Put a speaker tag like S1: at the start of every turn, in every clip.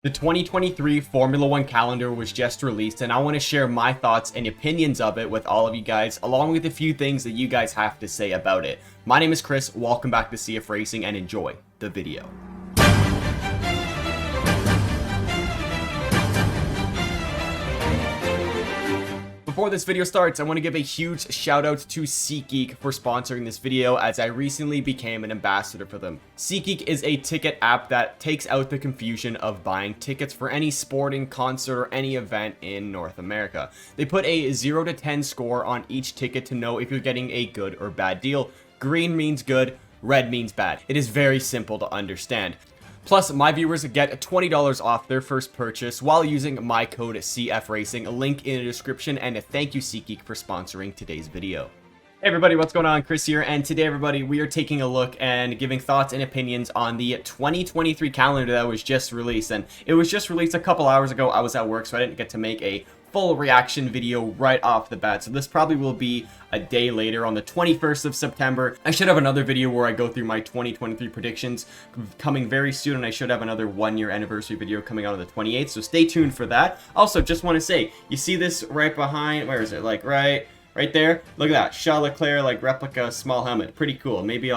S1: The 2023 Formula One calendar was just released, and I want to share my thoughts and opinions of it with all of you guys, along with a few things that you guys have to say about it. My name is Chris, welcome back to CFRacing, and enjoy the video. Before this video starts, I want to give a huge shout out to SeatGeek for sponsoring this video, as I recently became an ambassador for them. SeatGeek is a ticket app that takes out the confusion of buying tickets for any sporting, concert, or any event in North America. They put a 0 to 10 score on each ticket to know if you're getting a good or bad deal. Green means good, red means bad. It is very simple to understand. Plus, my viewers get $20 off their first purchase while using my code CFRacing, a link in the description, and thank you SeatGeek for sponsoring today's video. Hey everybody, what's going on? Chris here, and today everybody, we are taking a look and giving thoughts and opinions on the 2023 calendar that was just released, and it was just released a couple hours ago. I was at work, so I didn't get to make a full reaction video right off the bat, so this probably will be a day later on the 21st of September. I should have another video where I go through my 2023 predictions coming very soon, and I should have another 1-year anniversary video coming out on the 28th, so stay tuned for that. Also, just want to say, you see this right behind, where is it, like right there? Look at that, Charles Leclerc, like replica small helmet, pretty cool. Maybe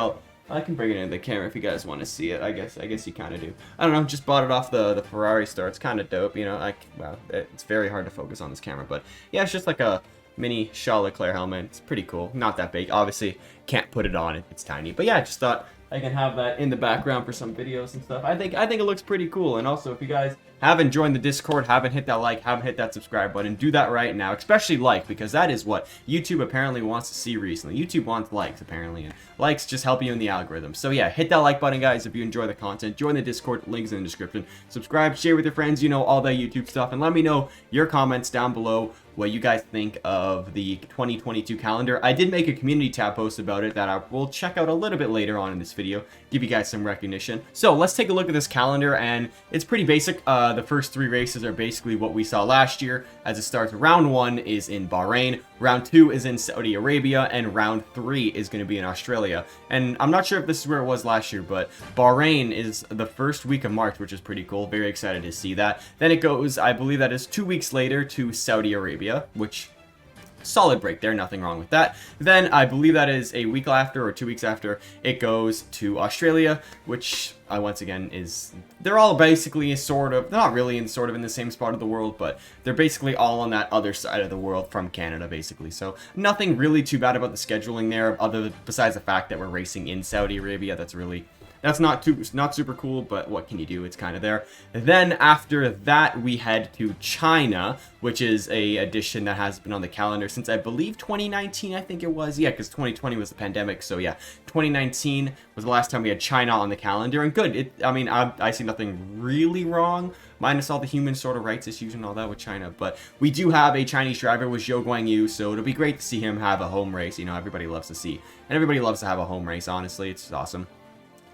S1: I can bring it into the camera if you guys want to see it. I guess you kind of do. I don't know, just bought it off the Ferrari store. It's kind of dope, you know. Well, it's very hard to focus on this camera, but yeah, it's just like a mini Charles Leclerc helmet. It's pretty cool. Not that big. Obviously, can't put it on. It's tiny. But yeah, I just thought I can have that in the background for some videos and stuff. I think it looks pretty cool. And also, if you guys haven't joined the Discord, haven't hit that like, haven't hit that subscribe button, do that right now. Especially like, because that is what YouTube apparently wants to see recently. YouTube wants likes, apparently, and likes just help you in the algorithm. So yeah, hit that like button, guys, if you enjoy the content. Join the Discord, links in the description. Subscribe, share with your friends, you know, all that YouTube stuff, and let me know your comments down below what you guys think of the 2022 calendar. I did make a community tab post about it that I will check out a little bit later on in this video, give you guys some recognition. So let's take a look at this calendar, and it's pretty basic. The first 3 races are basically what we saw last year. As it starts, round 1 is in Bahrain, round 2 is in Saudi Arabia, and round 3 is going to be in Australia. And I'm not sure if this is where it was last year, but Bahrain is the first week of March, which is pretty cool. Very excited to see that. Then it goes, I believe that is 2 weeks later, to Saudi Arabia, which solid break there, nothing wrong with that. Then I believe that is a week after or 2 weeks after it goes to Australia, which once again is, they're all basically sort of, not really in sort of in the same spot of the world, but they're basically all on that other side of the world from Canada basically. So nothing really too bad about the scheduling there, other besides the fact that we're racing in Saudi Arabia. That's not super cool, but what can you do? It's kind of there. Then after that, we head to China, which is a edition that has been on the calendar since I believe 2019, I think it was. Yeah, because 2020 was the pandemic, so yeah, 2019 was the last time we had China on the calendar, and good. I mean, I see nothing really wrong, minus all the human sort of rights issues and all that with China, but we do have a Chinese driver with Zhou Guanyu, so it'll be great to see him have a home race. You know, everybody loves to see, and everybody loves to have a home race, honestly. It's awesome.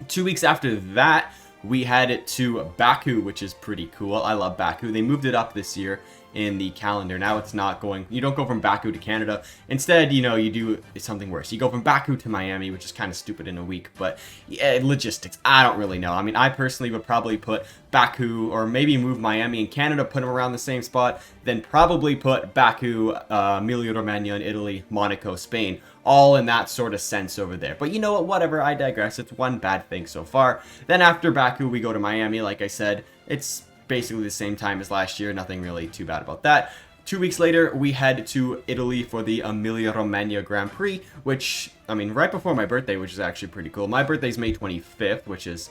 S1: 2 weeks after that, we head to Baku, which is pretty cool. I love Baku. They moved it up this year in the calendar. Now it's not going, you don't go from Baku to Canada. Instead, you know, you do something worse. You go from Baku to Miami, which is kind of stupid in a week, but yeah, logistics, I don't really know. I mean, I personally would probably put Baku, or maybe move Miami and Canada, put them around the same spot, then probably put Baku, Emilia-Romagna in Italy, Monaco, Spain, all in that sort of sense over there. But you know what, whatever, I digress. It's one bad thing so far. Then after Baku, we go to Miami. Like I said, it's basically the same time as last year. Nothing really too bad about that. 2 weeks later, we head to Italy for the Emilia-Romagna Grand Prix, which, I mean, right before my birthday, which is actually pretty cool. My birthday's May 25th, which is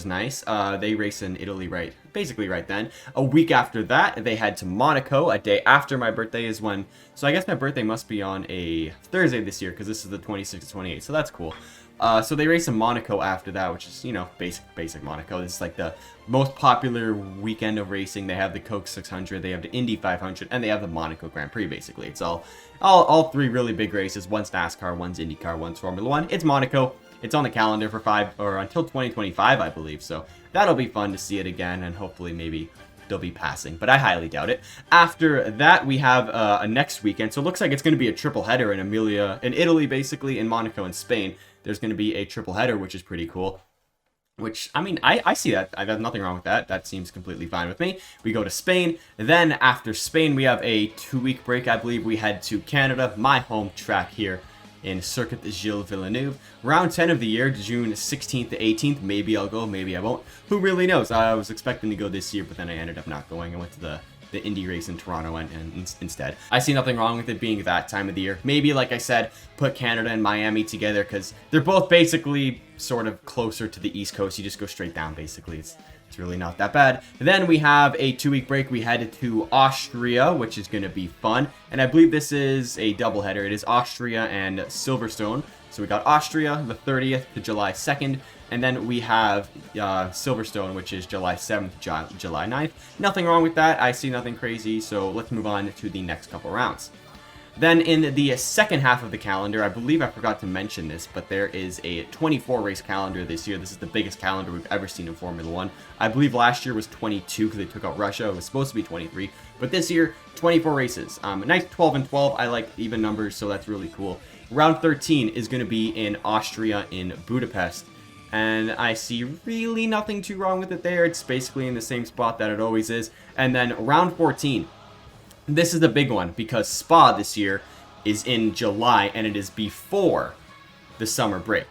S1: nice. They race in Italy basically right then. A week after that, they head to Monaco. A day after my birthday is when, so I guess my birthday must be on a Thursday this year, because this is the 26th to 28th, so that's cool. So they race in Monaco after that, which is, you know, basic Monaco. This is like the most popular weekend of racing. They have the Coke 600, they have the Indy 500, and they have the Monaco Grand Prix, basically. It's all 3 really big races. One's NASCAR, one's IndyCar, one's Formula One. It's Monaco. It's on the calendar for until 2025, I believe. So that'll be fun to see it again, and hopefully maybe they'll be passing, but I highly doubt it. After that, we have a next weekend. So it looks like it's going to be a triple header in Italy, basically, in Monaco and Spain. There's going to be a triple header, which is pretty cool. which, I mean, I see that. I have nothing wrong with that. That seems completely fine with me. We go to Spain. Then after Spain, we have a 2-week break. I believe we head to Canada, my home track here in Circuit Gilles Villeneuve. Round 10 of the year, June 16th to 18th. Maybe I'll go, maybe I won't. Who really knows? I was expecting to go this year, but then I ended up not going. I went to the Indy race in Toronto and instead. I see nothing wrong with it being that time of the year. Maybe, like I said, put Canada and Miami together because they're both basically sort of closer to the East Coast. You just go straight down, basically. It's really not that bad. Then we have a 2-week break. We headed to Austria, which is going to be fun. And I believe this is a doubleheader. It is Austria and Silverstone. So we got Austria the 30th to July 2nd. And then we have Silverstone, which is July 7th to July 9th. Nothing wrong with that. I see nothing crazy. So let's move on to the next couple rounds. Then in the second half of the calendar, I believe I forgot to mention this, but there is a 24 race calendar this year. This is the biggest calendar we've ever seen in Formula 1. I believe last year was 22 because they took out Russia. It was supposed to be 23, but this year, 24 races. Nice 12 and 12. I like even numbers, so that's really cool. Round 13 is going to be in Austria in Budapest. And I see really nothing too wrong with it there. It's basically in the same spot that it always is. And then round 14. This is the big one because Spa this year is in July and it is before the summer break.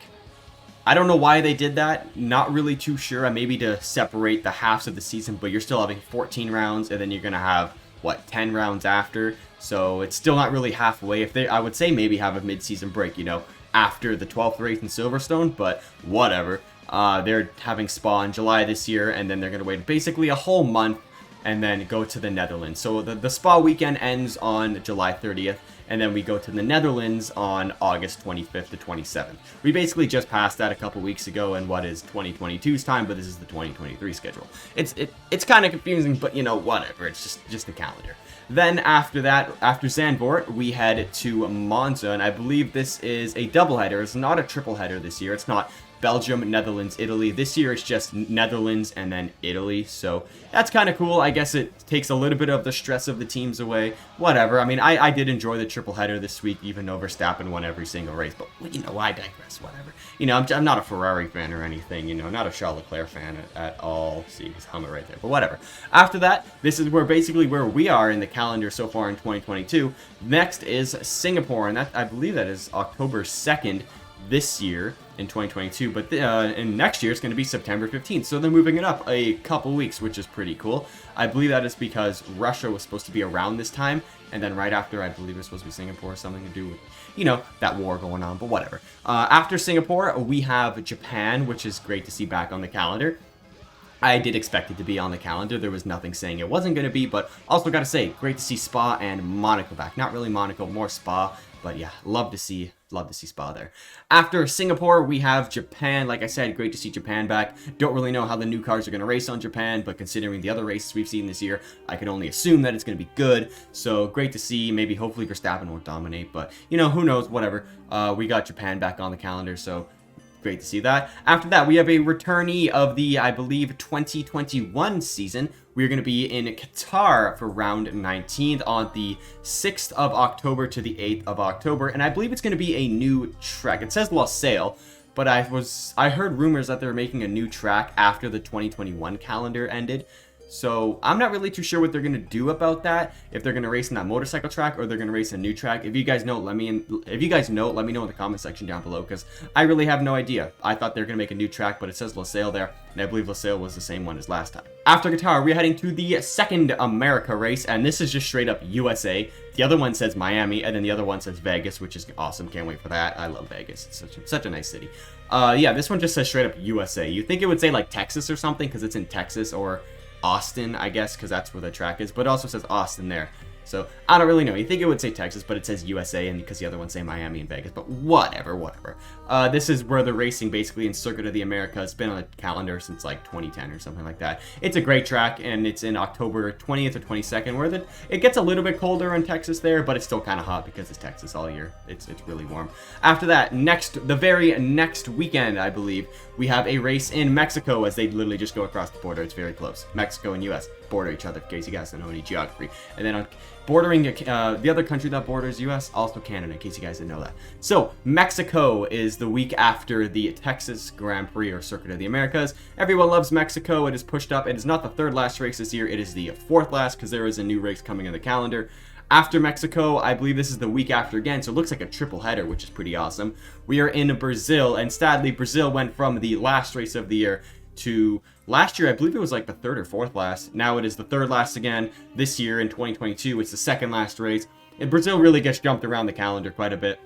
S1: I don't know why they did that. Not really too sure. Maybe to separate the halves of the season, but you're still having 14 rounds and then you're going to have, what, 10 rounds after. So it's still not really halfway. I would say maybe have a mid-season break, you know, after the 12th race in Silverstone, but whatever. They're having Spa in July this year and then they're going to wait basically a whole month and then go to the Netherlands. So the Spa weekend ends on July 30th, and then we go to the Netherlands on August 25th to 27th. We basically just passed that a couple weeks ago in what is 2022's time, but this is the 2023 schedule. It's kind of confusing, but you know, whatever. It's just the calendar. Then after that, after Zandvoort, we head to Monza, and I believe this is a doubleheader. It's not a triple header this year. It's not Belgium, Netherlands, Italy. This year it's just Netherlands and then Italy, so that's kind of cool. I guess it takes a little bit of the stress of the teams away. Whatever. I mean, I did enjoy the triple header this week, even though Verstappen won every single race, but, you know, I digress, whatever. You know, I'm not a Ferrari fan or anything, you know, not a Charles Leclerc fan at all. See, his helmet right there, but whatever. After that, this is basically where we are in the calendar so far in 2022. Next is Singapore, and that, I believe that is October 2nd this year in 2022, but in next year it's going to be September 15th, so they're moving it up a couple weeks, which is pretty cool. I believe that is because Russia was supposed to be around this time, and then right after, I believe it was supposed to be Singapore, something to do with, you know, that war going on, but whatever. After Singapore, we have Japan, which is great to see back on the calendar. I did expect it to be on the calendar. There was nothing saying it wasn't going to be, but also got to say, great to see Spa and Monaco back. Not really Monaco, more Spa, but yeah, love to see Spa there. After Singapore, we have Japan. Like I said, great to see Japan back. Don't really know how the new cars are going to race on Japan, but considering the other races we've seen this year, I can only assume that it's going to be good. So great to see. Maybe hopefully Verstappen won't dominate, but you know, who knows, whatever. We got Japan back on the calendar, so great to see that. After that, we have a returnee of the, I believe, 2021 season. We're going to be in Qatar for round 19th on the 6th of October to the 8th of October. And I believe it's going to be a new track. It says Losail, but I heard rumors that they're making a new track after the 2021 calendar ended. So I'm not really too sure what they're going to do about that. If they're going to race in that motorcycle track or they're going to race a new track. If you guys know, let me know in the comment section down below, because I really have no idea. I thought they were going to make a new track, but it says Losail there, and I believe Losail was the same one as last time. After Qatar, we're heading to the second America race, and this is just straight up USA. The other one says Miami, and then the other one says Vegas, which is awesome. Can't wait for that. I love Vegas. It's such a nice city. Yeah, this one just says straight up USA. You'd think it would say like Texas or something, because it's in Texas, or Austin, I guess, because that's where the track is, but it also says Austin there. So I don't really know. You think it would say Texas, but it says USA, and because the other ones say Miami and Vegas, but whatever. This is where the racing basically in Circuit of the Americas has been on the calendar since like 2010 or something like that. It's a great track, and it's in October 20th or 22nd, where it gets a little bit colder in Texas there, but it's still kind of hot because it's Texas all year. It's really warm. After that, the very next weekend, I believe, we have a race in Mexico, as they literally just go across the border. It's very close. Mexico and US. border each other, in case you guys don't know any geography. And then on bordering the other country that borders US, also Canada, in case you guys didn't know that. So Mexico is the week after the Texas Grand Prix or Circuit of the Americas. Everyone loves Mexico. It is pushed up. It is not the third last race this year. It is the fourth last because there is a new race coming in the calendar. After Mexico, I believe this is the week after again, so it looks like a triple header, which is pretty awesome. We are in Brazil, and sadly, Brazil went from the last race of the year to last year, I believe it was like the third or fourth last. Now it is the third last again. This year in 2022, it's the second last race. And Brazil really gets jumped around the calendar quite a bit.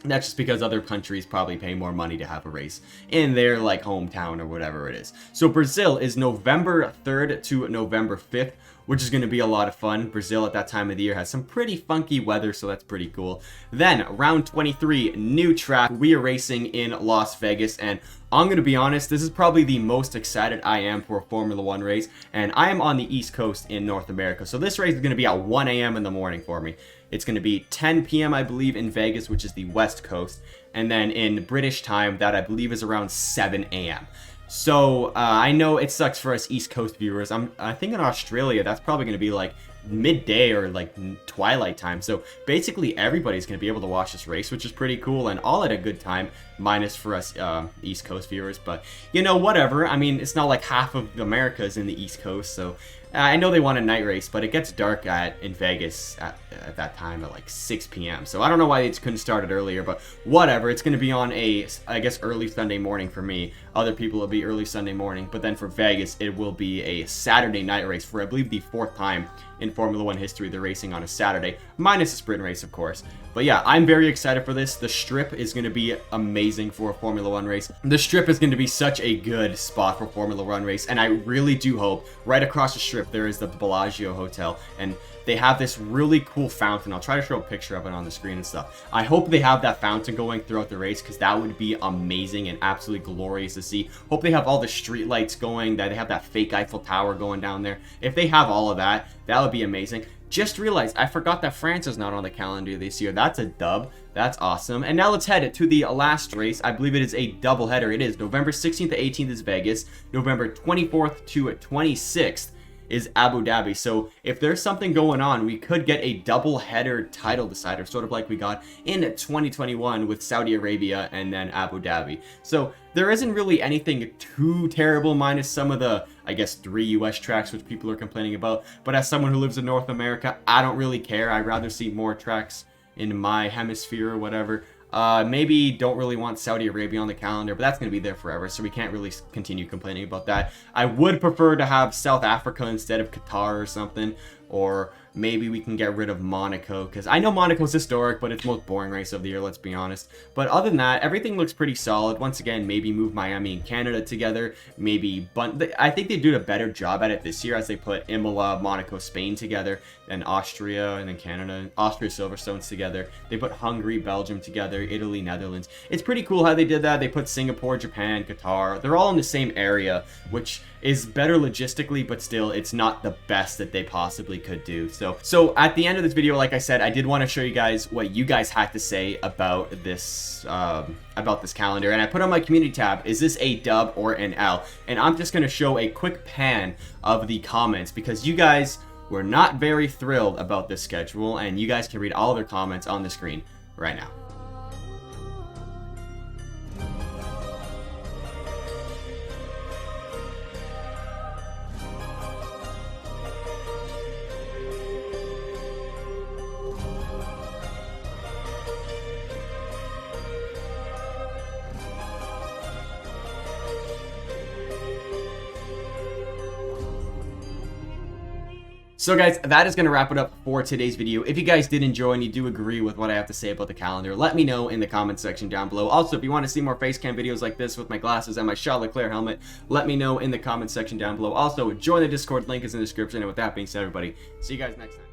S1: And that's just because other countries probably pay more money to have a race in their like hometown or whatever it is. So Brazil is November 3rd to November 5th, which is going to be a lot of fun. Brazil at that time of the year has some pretty funky weather, so that's pretty cool. Then round 23, new track. We are racing in Las Vegas, and I'm going to be honest, this is probably the most excited I am for a Formula 1 race, and I am on the East Coast in North America, so this race is going to be at 1 a.m. in the morning for me. It's going to be 10 p.m. I believe in Vegas, which is the West Coast, and then in British time, that I believe is around 7 a.m. So I know it sucks for us East Coast viewers. I think in Australia, that's probably going to be like midday or like twilight time. So basically everybody's going to be able to watch this race, which is pretty cool and all at a good time, minus for us East Coast viewers. But you know, whatever. I mean, it's not like half of America is in the East Coast, so I know they want a night race, but it gets dark in Vegas at that time at like 6 p.m. So I don't know why they couldn't start it earlier, but whatever. It's going to be on I guess, early Sunday morning for me. Other people will be early Sunday morning, but then for Vegas, it will be a Saturday night race for, I believe, the fourth time in Formula 1 history they're racing on a Saturday, minus a sprint race, of course. But yeah, I'm very excited for this. The strip is going to be amazing for a Formula 1 race. The strip is going to be such a good spot for Formula 1 race, and I really do hope right across the strip there is the Bellagio Hotel, and they have this really cool fountain. I'll try to show a picture of it on the screen and stuff. I hope they have that fountain going throughout the race because that would be amazing and absolutely glorious to see. Hope they have all the street lights going, that they have that fake Eiffel Tower going down there. If they have all of that, that would be amazing. Just realized I forgot that France is not on the calendar this year. That's a dub. That's awesome. And now let's head to the last race. I believe it is a doubleheader. It is November 16th to 18th is Vegas. November 24th to 26th is Abu Dhabi. So if there's something going on, we could get a double header title decider, sort of like we got in 2021 with Saudi Arabia and then Abu Dhabi. So there isn't really anything too terrible, minus some of the, I guess, 3 US tracks which people are complaining about. But as someone who lives in North America, I don't really care. I'd rather see more tracks in my hemisphere or whatever. Maybe don't really want Saudi Arabia on the calendar, but that's going to be there forever, so we can't really continue complaining about that. I would prefer to have South Africa instead of Qatar or something, or maybe we can get rid of Monaco, because I know Monaco's historic, but it's the most boring race of the year, let's be honest. But other than that, everything looks pretty solid. Once again, maybe move Miami and Canada together, maybe, but I think they did a better job at it this year as they put Imola, Monaco, Spain together, and Austria, and then Canada, Austria, Silverstones together. They put Hungary, Belgium together, Italy, Netherlands. It's pretty cool how they did that. They put Singapore, Japan, Qatar. They're all in the same area, which is better logistically, but still, it's not the best that they possibly could do. So at the end of this video, like I said, I did want to show you guys what you guys had to say about this calendar, and I put on my community tab, is this a dub or an L? And I'm just going to show a quick pan of the comments because you guys were not very thrilled about this schedule, and you guys can read all their comments on the screen right now. So guys, that is going to wrap it up for today's video. If you guys did enjoy and you do agree with what I have to say about the calendar, let me know in the comment section down below. Also, if you want to see more face cam videos like this with my glasses and my Charles Leclerc helmet, let me know in the comment section down below. Also, join the Discord, link is in the description. And with that being said, everybody, see you guys next time.